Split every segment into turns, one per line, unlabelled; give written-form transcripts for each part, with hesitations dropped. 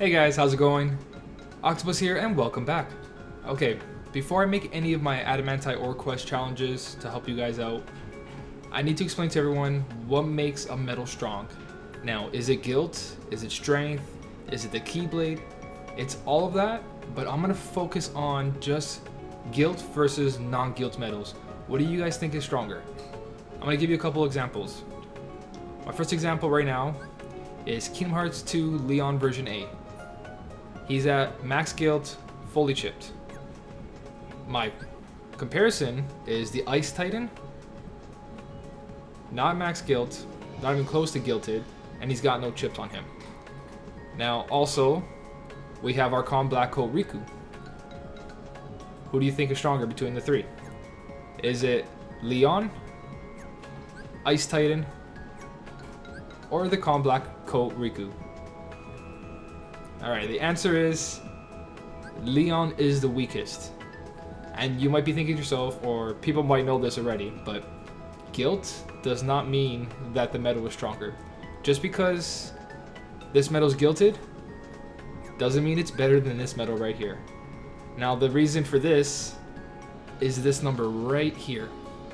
Hey guys, how's it going? Octopus here and welcome back. Okay, before I make any of my adamantite ore quest challenges to help you guys out, I need to explain to everyone what makes a metal strong. Now, is it gilt? Is it strength? Is it the keyblade? It's all of that, but I'm gonna focus on just gilt versus non-gilt metals. What do you guys think is stronger? I'm gonna give you a couple examples. My first example right now is Kingdom Hearts 2 Leon version A. He's at max gilt, fully chipped. My comparison is the Ice Titan, not max gilt, not even close to gilted, and he's got no chips on him. Now also, we have our Calm Black Coat Riku. Who do you think is stronger between the three? Is it Leon, Ice Titan, or the Calm Black Coat Riku? Alright, the answer is Leon is the weakest. And you might be thinking to yourself, or people might know this already, but gilt does not mean that the metal is stronger. Just because this metal is gilted doesn't mean it's better than this metal right here. Now the reason for this is this number right here.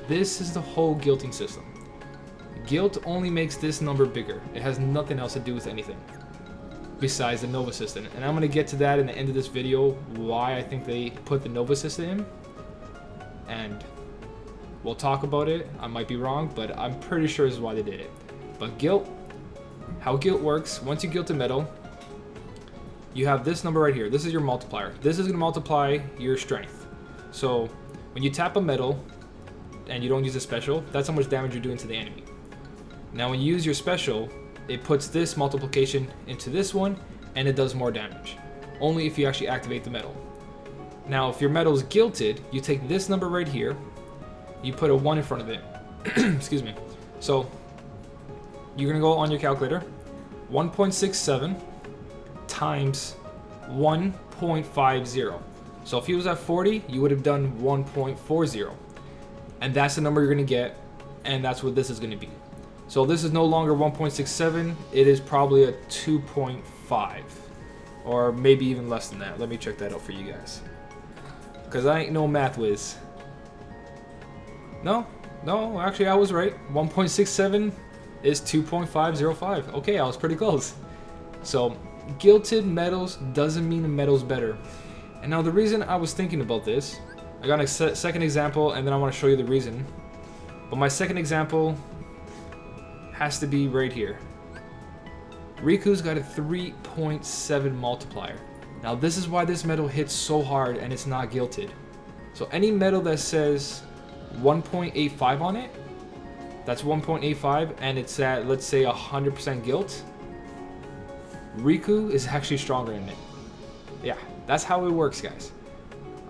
This is the whole gilting system. Gilt only makes this number bigger. It has nothing else to do with anything besides the Nova System. And I'm going to get to that in the end of this video, why I think they put the Nova System in. And we'll talk about it. I might be wrong, but I'm pretty sure this is why they did it. But gilt, how gilt works, once you gilt a metal, you have this number right here. This is your multiplier. This is going to multiply your strength. So when you tap a metal and you don't use a special, that's how much damage you're doing to the enemy. Now when you use your special, it puts this multiplication into this one and it does more damage. Only if you actually activate the metal. Now if your metal is gilted, you take this number right here, you put a 1 in front of it. Excuse me. So you're going to go on your calculator, 1.67 times 1.50. So if he was at 40, you would have done 1.40. And that's the number you're going to get, and that's what this is going to be. So this is no longer 1.67, it is probably a 2.5. Or maybe even less than that. Let me check that out for you guys. Because I ain't no math whiz. No, actually I was right. 1.67 is 2.505. Okay, I was pretty close. So gilted metals doesn't mean the metal's better. And now the reason I was thinking about this, I got a second example and then I want to show you the reason. But my second example has to be right here. Riku's got a 3.7 multiplier. Now this is why this metal hits so hard and it's not gilted. So any metal that says 1.85 on it, that's 1.85 and it's at, let's say, 100% gilt, Riku is actually stronger in it. Yeah, that's how it works, guys.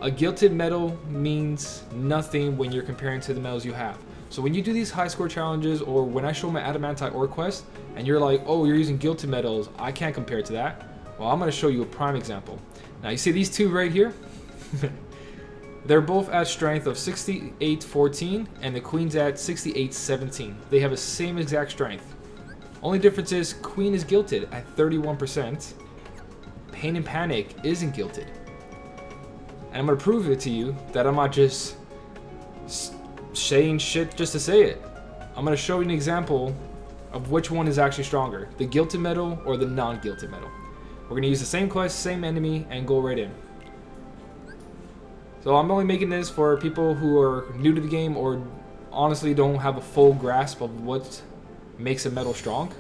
A gilted metal means nothing when you're comparing to the metals you have. So when you do these high score challenges, or when I show my adamantite ore quest and you're like, oh, you're using gilted metals, I can't compare to that. Well, I'm going to show you a prime example. Now you see these two right here? They're both at strength of 6814 and the queen's at 6817. They have the same exact strength. Only difference is queen is gilted at 31%. Pain and Panic isn't gilted. And I'm going to prove it to you that I'm not just saying shit just to say it. I'm going to show you an example of which one is actually stronger, the gilted metal or the non-gilted metal. We're going to use the same quest, same enemy, and go right in. So I'm only making this for people who are new to the game or honestly don't have a full grasp of what makes a metal strong.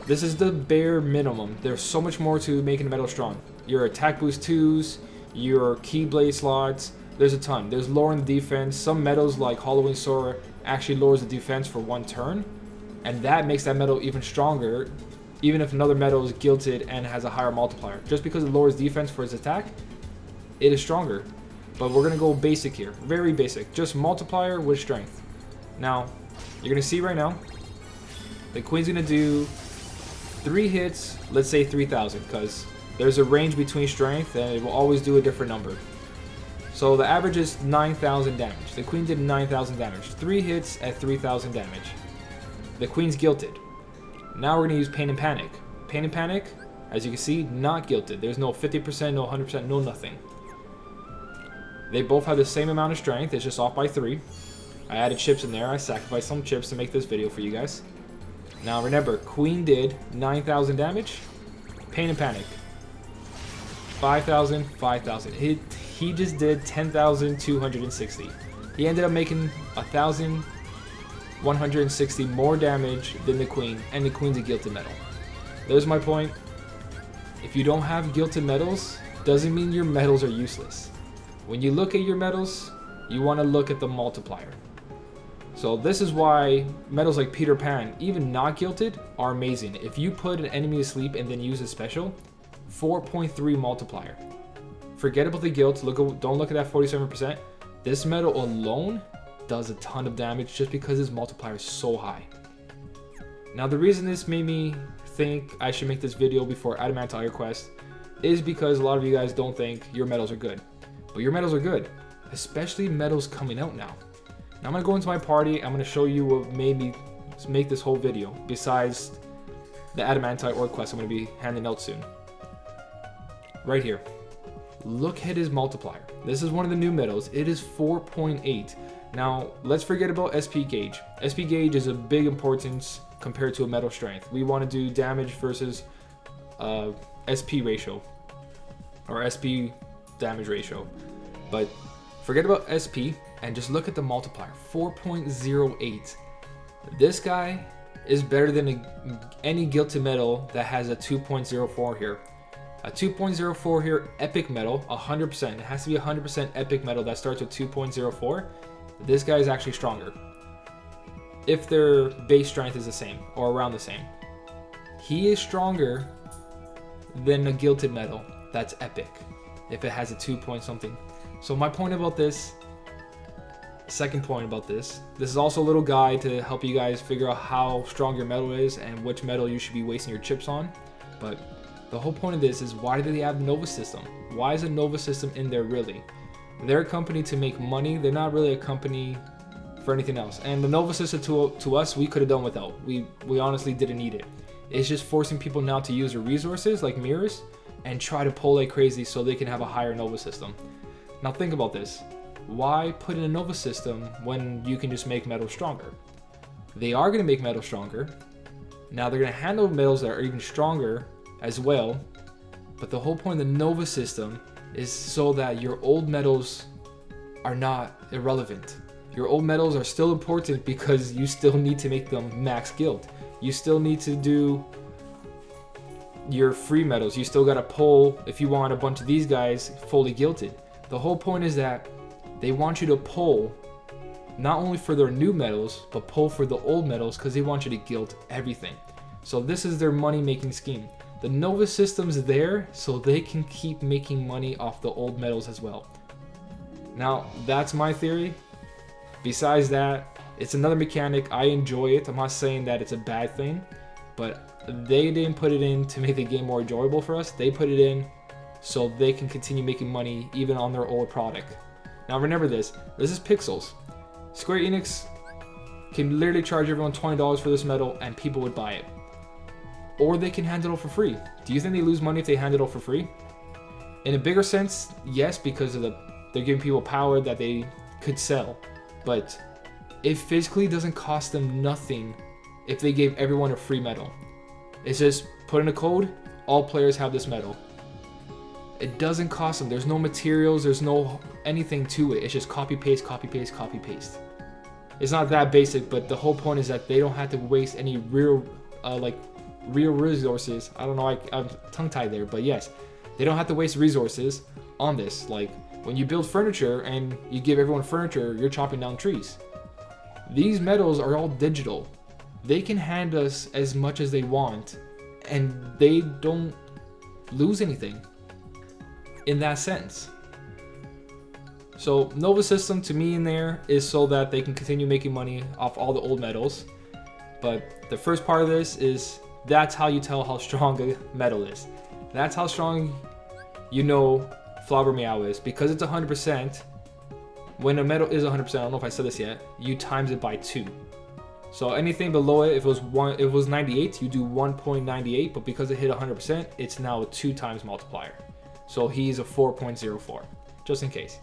This is the bare minimum. There's so much more to making a metal strong. Your attack boost 2s, your keyblade slots, there's a ton. There's lowering the defense. Some metals like Halloween Sora actually lowers the defense for 1 turn. And that makes that metal even stronger, even if another metal is gilted and has a higher multiplier. Just because it lowers defense for its attack, it is stronger. But we're going to go basic here. Very basic. Just multiplier with strength. Now, you're going to see right now, the queen's going to do 3 hits, let's say 3,000, because there's a range between strength and it will always do a different number. So the average is 9,000 damage. The queen did 9,000 damage. 3 hits at 3,000 damage. The queen's gilted. Now we're going to use Pain and Panic. Pain and Panic As you can see, not gilted. There's no 50%, no 100%, no nothing. They both have the same amount of strength. It's just off by 3. I added chips in there. I sacrificed some chips to make this video for you guys. Now remember, Queen did 9,000 damage. Pain and Panic. 5,000, 5,000. He just did 10,260. He ended up making 1,160 more damage than the Queen, and the Queen's a gilted metal. There's my point. If you don't have gilted metals, doesn't mean your metals are useless. When you look at your metals, you want to look at the multiplier. So this is why metals like Peter Pan, even not gilted, are amazing. If you put an enemy to sleep and then use a special, 4.3 multiplier. Forget about the gilt. Don't look at that 47%. This metal alone does a ton of damage just because his multiplier is so high. Now the reason this made me think I should make this video before Multiplier Quest is because a lot of you guys don't think your metals are good. But your metals are good, especially metals coming out now. Now I'm going to go into my party. I'm going to show you what made me make this whole video, besides the Multiplier Quest I'm going to be handing out soon. Right here. Look at his multiplier. This is one of the new metals. It is 4.8. Now, let's forget about SP gauge. SP gauge is a big importance compared to a metal strength. We want to do damage versus SP ratio, or SP damage ratio. But forget about SP and just look at the multiplier, 4.08. This guy is better than any gilted metal that has a 2.04 here. A 2.04 here, epic metal, 100%. It has to be 100% epic metal that starts with 2.04. This guy is actually stronger if their base strength is the same or around the same. He is stronger than a gilted metal that's epic if it has a 2 point something. So my point about this, second point about this is also a little guide to help you guys figure out how strong your metal is and which metal you should be wasting your chips on. But the whole point of this is, why do they have the Nova system? Why is a Nova system in there really? They're a company to make money. They're not really a company for anything else. And the Nova system to us, we could have done without. We honestly didn't need it. It's just forcing people now to use their resources like mirrors and try to pull like crazy so they can have a higher Nova system. Now think about this. Why put in a Nova system when you can just make metal stronger? They are going to make metal stronger. Now they're going to handle metals that are even stronger as well. But the whole point of the Nova system is so that your old metals are not irrelevant. Your old metals are still important because you still need to make them max gilt. You still need to do your free metals. You still gotta pull, if you want a bunch of these guys fully gilted. The whole point is that they want you to pull not only for their new metals, but pull for the old metals because they want you to gilt everything. So this is their money making scheme. The Nova system's there so they can keep making money off the old metals as well. Now, that's my theory. Besides that, it's another mechanic. I enjoy it. I'm not saying that it's a bad thing, but they didn't put it in to make the game more enjoyable for us. They put it in so they can continue making money even on their old product. Now remember this is Pixels. Square Enix can literally charge everyone $20 for this metal and people would buy it. Or they can hand it out for free. Do you think they lose money if they hand it out for free? In a bigger sense, yes, because of they're giving people power that they could sell. But it physically doesn't cost them nothing if they gave everyone a free metal. It's just put in a code, all players have this metal. It doesn't cost them. There's no materials, there's no anything to it. It's just copy paste, copy paste, copy paste. It's not that basic, but the whole point is that they don't have to waste any real resources. I don't know, I'm tongue-tied there, but yes, they don't have to waste resources on this. Like when you build furniture and you give everyone furniture, you're chopping down trees. These metals are all digital. They can hand us as much as they want and they don't lose anything in that sense. So Nova system to me in there is so that they can continue making money off all the old metals. But the first part of this is, that's how you tell how strong a metal is. That's how strong you know Flower Meow is, because it's 100%. When a metal is 100%, I don't know if I said this yet, you times it by 2. So anything below it, if it was 98, you do 1.98, but because it hit 100%, it's now a 2 times multiplier. So he's a 4.04, just in case.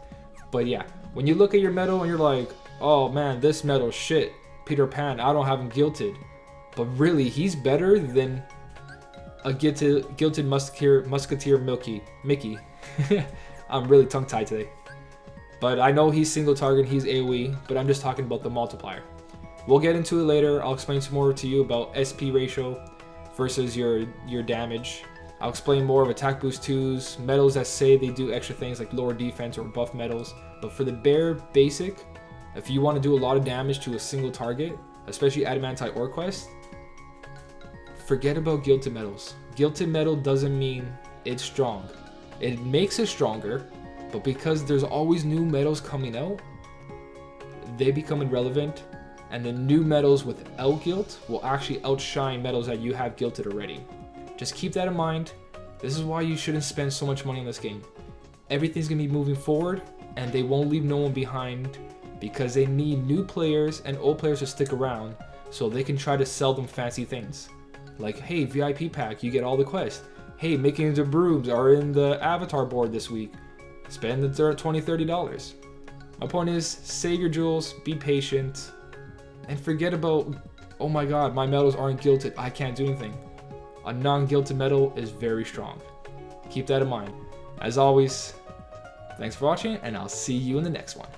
But yeah, when you look at your medal and you're like, oh man, this medal shit, Peter Pan, I don't have him gilted. But really, he's better than a gilted musketeer Mickey. I'm really tongue-tied today. But I know he's single target, he's AoE, but I'm just talking about the multiplier. We'll get into it later. I'll explain some more to you about SP ratio versus your damage. I'll explain more of attack boost 2s, medals that say they do extra things like lower defense or buff medals. But for the bare basic, if you want to do a lot of damage to a single target, especially Adamantite or Quest, forget about gilted medals. Gilted medal doesn't mean it's strong. It makes it stronger, but because there's always new medals coming out, they become irrelevant. And the new medals without gilt will actually outshine medals that you have gilted already. Just keep that in mind. This is why you shouldn't spend so much money on this game. Everything's gonna be moving forward, and they won't leave no one behind because they need new players and old players to stick around so they can try to sell them fancy things. Like, hey, VIP pack, you get all the quests. Hey, making the brooms are in the avatar board this week. Spend the $20, $30. My point is, save your jewels, be patient, and forget about, oh my god, my medals aren't gilted, I can't do anything. A non-gilted medal is very strong. Keep that in mind. As always, thanks for watching, and I'll see you in the next one.